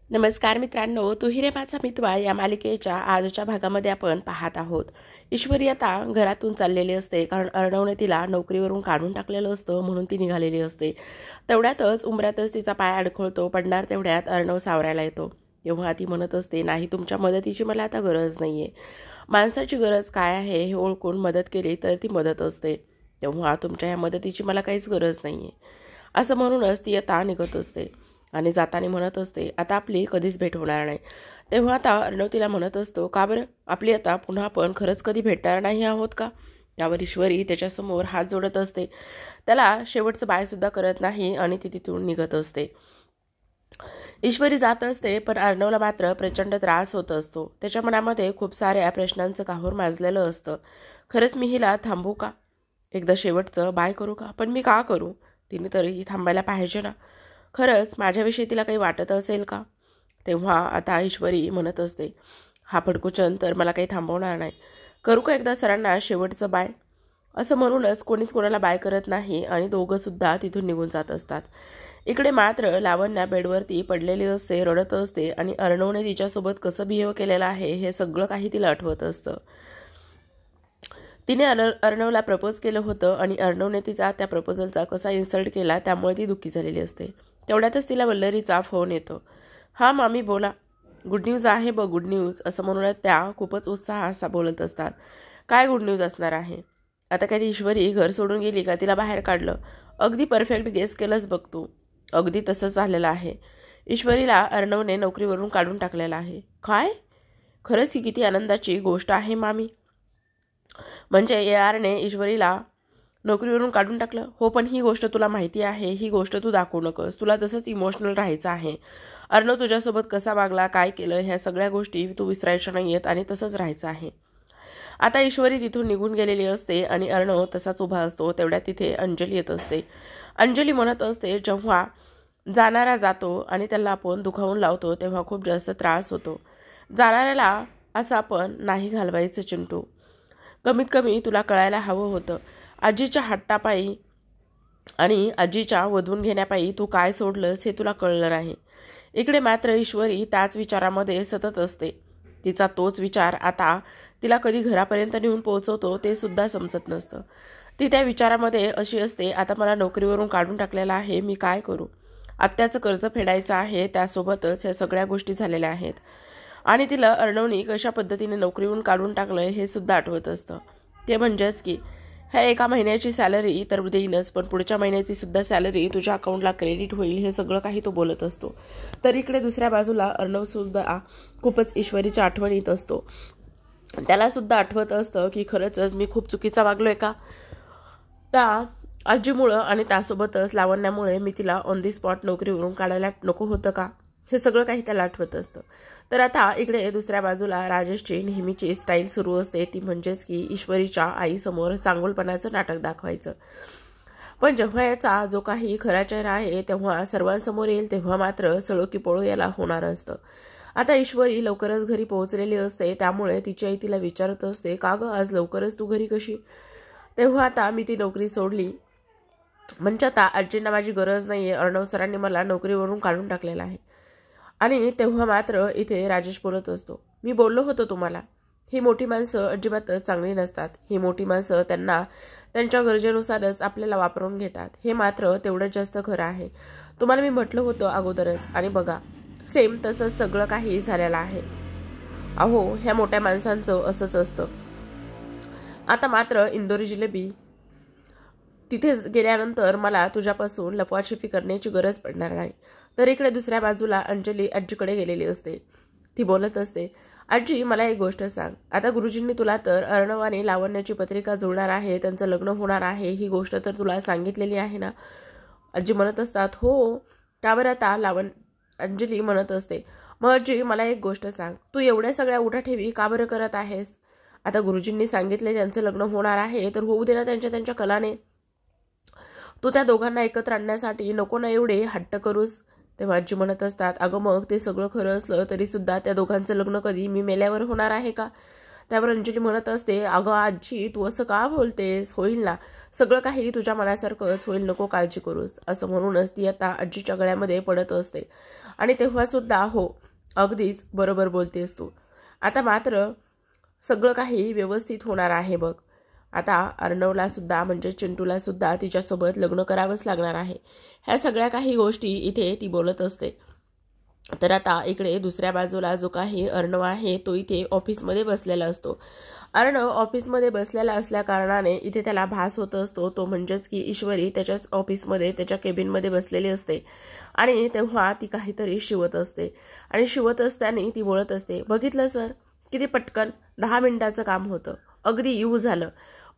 नमस्कार मित्रांनो, तू हिरे माझा मितवा या मालिकेच्या आजच्या भागामध्ये आपण पाहत आहोत. ईश्वरी आता घरातून चाललेली असते, कारण अर्णवने तिला नोकरीवरून काढून टाकलेलं असतं म्हणून ती निघालेली असते. तेवढ्यातच उंबऱ्यातच तिचा पाय अडखळतो. पडणार तेवढ्यात अर्णव सावरायला येतो. तेव्हा ती म्हणत असते, नाही, तुमच्या मदतीची मला आता गरज नाही आहे. माणसाची गरज काय आहे हे ओळखून मदत केली तर ती मदत असते. तेव्हा तुमच्या या मदतीची मला काहीच गरज नाही आहे, असं म्हणूनच ती आता निघत असते आणि जाताना म्हणत असते, आता आपली कधीच भेट होणार नाही. तेव्हा आता अर्णव तिला म्हणत असतो, का बरं, आपली आता पुन्हा आपण खरंच कधी भेटणार नाही आहोत का? त्यावर ईश्वरी त्याच्यासमोर हात जोडत असते. त्याला शेवटचं बायसुद्धा करत नाही आणि ती तिथून निघत असते. ईश्वरी जात असते, पण अर्णवला मात्र प्रचंड त्रास होत असतो. त्याच्या मनामध्ये खूप साऱ्या प्रश्नांचं काहूर माजलेलं असतं. खरंच मी हिला थांबू का? एकदा शेवटचं बाय करू का? पण मी का करू? तिने तरी थांबायला पाहिजे ना. खरंच माझ्याविषयी तिला काही वाटत असेल का? तेव्हा आता ईश्वरी म्हणत असते, हा फडकुचन तर मला काही थांबवणार नाही. करू का एकदा सरांना शेवटचं बाय? असं म्हणूनच कोणीच कोणाला बाय करत नाही आणि दोघंसुद्धा तिथून निघून जात असतात. इकडे मात्र लावण्या बेडवरती पडलेली असते, रडत असते आणि अर्णवने तिच्यासोबत कसं बिहेव केलेलं आहे हे सगळं काही तिला आठवत असतं. तिने अर्णवला प्रपोज केलं होतं आणि अर्णवने तिचा त्या प्रपोजलचा कसा इन्सल्ट केला त्यामुळे ती दुःखी झालेली असते. तेवढ्यातच तिला वल्लरीचा फोन येतो. हां मामी, बोला. गुड न्यूज आहे बघ, गुड न्यूज, असं म्हणून त्या खूपच उत्साहात बोलत असतात. काय गुड न्यूज असणार आहे? आता काय ती ईश्वरी घर सोडून गेली का? तिला बाहेर काढलं? अगदी परफेक्ट गेस केलंस बघ तू. अगदी तसंच झालेलं आहे. ईश्वरीला अर्णवने नोकरीवरून काढून टाकलेलं आहे. काय? खरंच ही किती आनंदाची गोष्ट आहे मामी. म्हणजे ARने ईश्वरीला नोकरीवरून काढून टाकलं? हो, पण ही गोष्ट तुला माहिती आहे, ही गोष्ट तू दाखवू नकोस. तुला तसंच इमोशनल राहायचं आहे. अर्णव तुझ्यासोबत कसा वागला, काय केलं, ह्या सगळ्या गोष्टी तू विसरायच्या नाही आहेत आणि तसंच राहायचं आहे. आता ईश्वरी तिथून निघून गेलेली असते आणि अर्णव तसाच उभा असतो. तेवढ्यात तिथे अंजली येत असते. अंजली म्हणत असते, जेव्हा जाणारा जातो आणि त्याला आपण दुखावून लावतो तेव्हा खूप जास्त त्रास होतो. जाणाऱ्याला असं आपण नाही घालवायचं चिंटू. कमीत कमी तुला कळायला हवं होतं. आजीच्या हट्टापायी आणि आजीच्या वधवून घेण्यापायी तू काय सोडलंस हे तुला कळलं नाही. इकडे मात्र ईश्वरी त्याच विचारामध्ये सतत असते. तिचा तोच विचार आता तिला कधी घरापर्यंत नेऊन पोहोचवतो ते सुद्धा समजत नसतं. ती त्या विचारामध्ये अशी असते, आता मला नोकरीवरून काढून टाकलेलं आहे, मी काय करू? आत्याचं कर्ज फेडायचं आहे, त्यासोबतच ह्या सगळ्या गोष्टी झालेल्या आहेत आणि तिला अर्णवनी कशा पद्धतीने नोकरीवरून काढून टाकलं हे सुद्धा आठवत असतं. ते म्हणजेच की ह्या एका महिन्याची सॅलरी तर देईनच, पण पुढच्या महिन्याची सुद्धा सॅलरी तुझ्या अकाउंटला क्रेडिट होईल, हे सगळं काही तो बोलत असतो. तर इकडे दुसऱ्या बाजूला अर्णवसुद्धा खूपच ईश्वरीच्या आठवणीत असतो. त्याला सुद्धा आठवत असतं की खरंच मी खूप चुकीचा वागलोय का? त्या आजीमुळं आणि त्यासोबतच लावण्यामुळे मी तिला ऑन दी स्पॉट नोकरीवरून काढायला नको होतं का? हे सगळं काही त्याला आठवत असतं. तर आता इकडे दुसऱ्या बाजूला राजेशची नेहमीची स्टाईल सुरू असते, ती म्हणजेच की ईश्वरीच्या आईसमोर चांगुलपणाचं नाटक दाखवायचं. पण जेव्हा याचा जो काही खरा चेहरा आहे तेव्हा सर्वांसमोर येईल तेव्हा मात्र सळो की पळो याला होणार असतं. आता ईश्वरी लवकरच घरी पोहोचलेली असते, त्यामुळे तिची आई तिला विचारत असते, का गं आज लवकरच तू घरी कशी? तेव्हा आता मी ती नोकरी सोडली, म्हणजे आता आजींना माझी गरज नाही आहे. अर्णव सरांनी मला नोकरीवरून काढून टाकलेलं आहे. आणि तेव्हा मात्र इथे राजेश बोलत असतो, मी बोललो होतो तुम्हाला, ही मोठी माणसं अजिबातच चांगली नसतात. ही मोठी माणसं त्यांना त्यांच्या गरजेनुसारच आपल्याला वापरून घेतात. हे मात्र तेवढंच जास्त खरं आहे. तुम्हाला मी म्हटलं होतं अगोदरच आणि बघा सेम तसंच सगळं काही झालेलं आहे. अहो, ह्या मोठ्या माणसांचं असंच असतं. आता मात्र इंदोरी जिलेबी तिथे गेल्यानंतर मला तुझ्यापासून लफवाछिफी करण्याची गरज पडणार नाही. तर इकडे दुसऱ्या बाजूला अंजली आजीकडे गेलेली असते. ती बोलत असते, आजी मला एक गोष्ट सांग, आता गुरुजींनी तुला तर अर्णवाने लावण्याची पत्रिका जुळणार आहे, त्यांचं लग्न होणार आहे, ही गोष्ट तर तुला सांगितलेली आहे ना? आजी म्हणत असतात, हो. त्यावर आता अंजली म्हणत असते, मग आजी मला एक गोष्ट सांग, तू एवढ्या सगळ्या उठाठेवी का बरं करत आहेस? आता गुरुजींनी सांगितले त्यांचं लग्न होणार आहे तर होऊ दे ना त्यांच्या त्यांच्या कलाने. तू त्या दोघांना एकत्र आणण्यासाठी नको ना एवढे हट्ट करूस. तेव्हा आजी म्हणत असतात, अगं मग ते सगळं खरं असलं तरी सुद्धा त्या दोघांचं लग्न कधी मी मेल्यावर होणार आहे का? त्यावर अंजली म्हणत असते, अगं आजी तू असं का बोलतेस? होईल ना, सगळं काही तुझ्या मनासारखंच होईल, नको काळजी करूस. असं म्हणूनच ती आता आजीच्या गळ्यामध्ये पडत असते आणि तेव्हासुद्धा हो अगदीच बरोबर बोलतेस तू. आता मात्र सगळं काही व्यवस्थित होणार आहे बघ. आता अर्णवला सुद्धा म्हणजे चिंटूला सुद्धा तिच्यासोबत लग्न करावंच लागणार आहे. ह्या सगळ्या काही गोष्टी इथे ती बोलत असते. तर आता इकडे दुसऱ्या बाजूला जो काही अर्णव आहे तो इथे ऑफिसमध्ये बसलेला असतो. अर्णव ऑफिसमध्ये बसलेला असल्या कारणाने इथे त्याला भास होत असतो तो म्हणजेच की ईश्वरी त्याच्याच ऑफिसमध्ये त्याच्या केबिनमध्ये बसलेली असते आणि तेव्हा ती काहीतरी शिवत असते आणि शिवत असताना ती बोलत असते, बघितलं सर किती पटकन 10 मिनिटाचं काम होतं, अगदी येऊ झालं.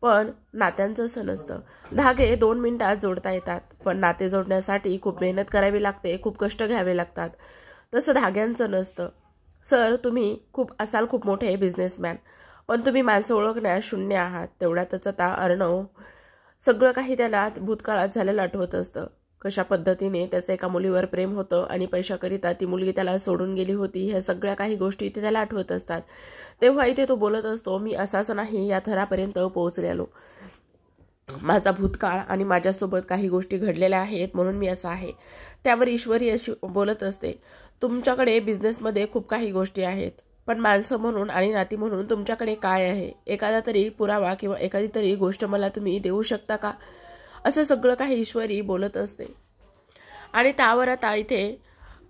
पण नात्यांचं असं नसतं. धागे 2 मिनिटात जोडता येतात, पण नाते जोडण्यासाठी खूप मेहनत करावी लागते, खूप कष्ट घ्यावे लागतात. तसं धाग्यांचं नसतं. सर तुम्ही खूप मोठे बिझनेसमॅन, पण तुम्ही माणसं ओळखण्यास शून्य आहात. तेवढ्यातच आता अर्णव सगळं काही त्याला भूतकाळात झालेलं आठवत असतं. कशा पद्धतीने त्याचं एका मुलीवर प्रेम होतं आणि पैशाकरिता ती मुलगी त्याला सोडून गेली होती. ह्या सगळ्या काही गोष्टी इथे त्याला आठवत असतात. तेव्हा इथे तो बोलत असतो, मी असाच नाही या थरापर्यंत पोहोचलेलो. माझा भूतकाळ आणि माझ्यासोबत काही गोष्टी घडलेल्या आहेत म्हणून मी असा आहे. त्यावर ईश्वरी अशी बोलत असते, तुमच्याकडे बिझनेसमध्ये खूप काही गोष्टी आहेत, पण माणसं म्हणून आणि नाती म्हणून तुमच्याकडे काय आहे? एखादा तरी पुरावा किंवा एखादी तरी गोष्ट मला तुम्ही देऊ शकता का? असं सगळं काही ईश्वरी बोलत असते. आणि त्यावर आता इथे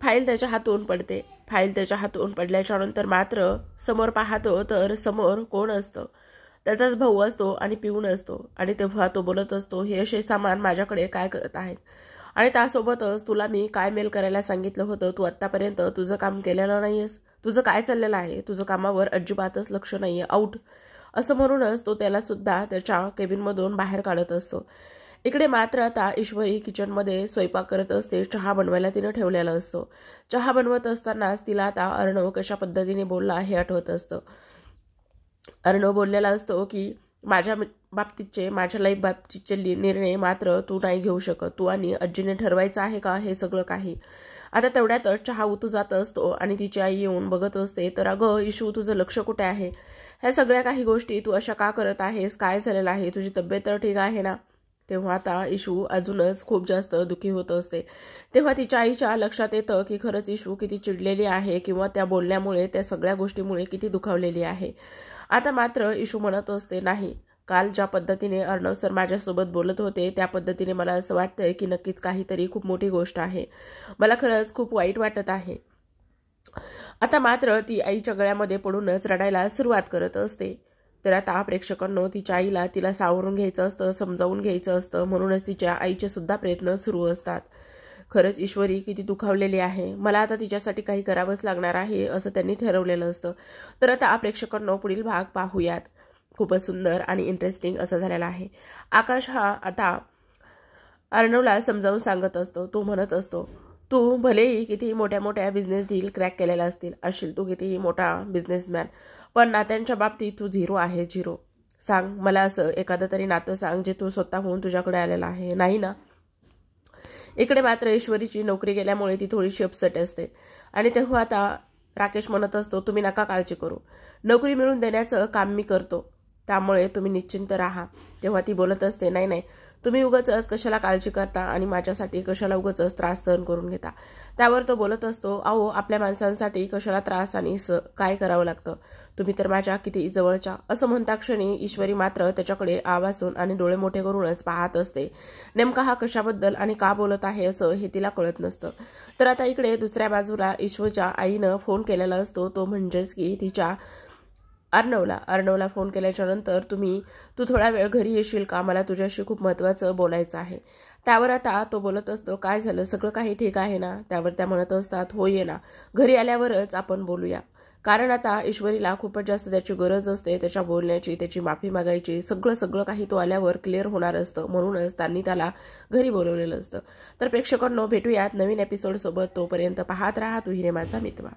फाईल त्याच्या हातून पडते. फाईल त्याच्या हातून पडल्याच्या नंतर मात्र समोर पाहतो तर समोर कोण असतं? त्याचाच भाऊ असतो आणि पिऊन असतो. आणि तेव्हा तो बोलत असतो, हे असे सामान माझ्याकडे काय करत आहेत? आणि त्यासोबतच तुला मी काय मेल करायला सांगितलं होतं, तू आत्तापर्यंत तुझं काम केलेलं नाहीयेस. तुझं काय चाललेलं आहे? तुझं कामावर अजिबातच लक्ष नाहीये, आऊट. असं म्हणूनच तो त्याला सुद्धा त्याच्या केबिनमधून बाहेर काढत असतो. इकडे मात्र आता ईश्वरी किचनमध्ये स्वयंपाक करत असते. चहा बनवायला तिने ठेवलेला असतो. चहा बनवत असतानाच तिला आता अर्णव कशा पद्धतीने बोलला हे आठवत असतं. अर्णव बोललेला असतो की माझ्या लाईफ बाबतीतचे निर्णय मात्र तू नाही घेऊ शकत. तू आणि आजीने ठरवायचं आहे का हे सगळं काही? आता तेवढ्यातच चहा उतू जात असतो आणि तिची आई येऊन बघत असते. तर अगं इशू, तुझं लक्ष कुठे आहे? ह्या सगळ्या काही गोष्टी तू अशा का करत आहेस? काय झालेलं आहे? तुझी तब्येत तर ठीक आहे ना? तेव्हा आता इशू अजूनच खूप जास्त दुःखी होत असते. तेव्हा तिच्या आईच्या लक्षात येतं की खरंच इशू किती चिडलेली आहे किंवा त्या बोलण्यामुळे, त्या सगळ्या गोष्टीमुळे किती दुखावलेली आहे. आता मात्र इशू म्हणत असते, नाही, काल ज्या पद्धतीने अर्णव सर माझ्यासोबत बोलत होते त्या पद्धतीने मला असं वाटतंय की नक्कीच काहीतरी खूप मोठी गोष्ट आहे. मला खरंच खूप वाईट वाटत आहे. आता मात्र ती आईच्या गळ्यामध्ये पडूनच रडायला सुरुवात करत असते. तर आता प्रेक्षकांनो तिच्या आईला तिला सावरून घ्यायचं असतं, समजावून घ्यायचं असतं. म्हणूनच तिच्या आईचे सुद्धा प्रयत्न सुरू असतात. खरंच ईश्वरी किती दुखावलेली आहे, मला आता तिच्यासाठी काही करावंच लागणार आहे असं त्यांनी ठरवलेलं असतं. तर आता प्रेक्षकांनो पुढील भाग पाहूयात. खूपच सुंदर आणि इंटरेस्टिंग असं झालेला आहे. आकाश हा आता अर्णवला समजावून सांगत असतो. तो म्हणत असतो, तू भलेही कितीही मोठ्या मोठ्या बिझनेस डील क्रॅक केलेला असशील, तू कितीही मोठा बिझनेसमॅन, पण नात्यांच्या बाबतीत तू झिरो आहे, झिरो. सांग मला असं एखादं तरी नातं सांग जे तू स्वतःहून तुझ्याकडे आलेलं आहे, नाही ना? इकडे मात्र ईश्वरीची नोकरी गेल्यामुळे ती थोडीशी अपसेट असते. आणि तेव्हा आता राकेश म्हणत असतो, तुम्ही नका काळजी करू, नोकरी मिळवून देण्याचं काम मी करतो, त्यामुळे तुम्ही निश्चिंत राहा. तेव्हा ती बोलत असते, नाही नाही, तुम्ही उगाचच कशाला काळजी करता आणि माझ्यासाठी कशाला उगाचच त्रास सहन करून घेता. त्यावर तो बोलत असतो, अहो आपल्या माणसांसाठी कशाला त्रास आणि काय करावं लागतं, तुम्ही तर माझ्या किती जवळच्या. असं म्हणता क्षणी ईश्वरी मात्र त्याच्याकडे आवासून आणि डोळे मोठे करूनच पाहत असते. नेमका हा कशाबद्दल आणि का बोलत आहे असं हे तिला कळत नसतं. तर आता इकडे दुसऱ्या बाजूला ईश्वरच्या आईनं फोन केलेला असतो. तो म्हणजेच की तिच्या अर्णवला फोन केल्याच्या नंतर तू थोडा वेळ घरी येशील का, मला तुझ्याशी खूप महत्त्वाचं बोलायचं आहे. त्यावर आता तो बोलत असतो, काय झालं, सगळं काही ठीक आहे ना? त्यावर त्या म्हणत असतात, हो ये ना, घरी आल्यावरच आपण बोलूया. कारण आता ईश्वरीला खूपच जास्त त्याची गरज असते, त्याच्या बोलण्याची, त्याची माफी मागायची, सगळं काही तो आल्यावर क्लिअर होणार असतं. म्हणूनच त्यांनी त्याला घरी बोलवलेलं असतं. तर प्रेक्षकांनो भेटूयात नवीन एपिसोडसोबत. तोपर्यंत पाहत राहा तू हिरे माझा मित्र.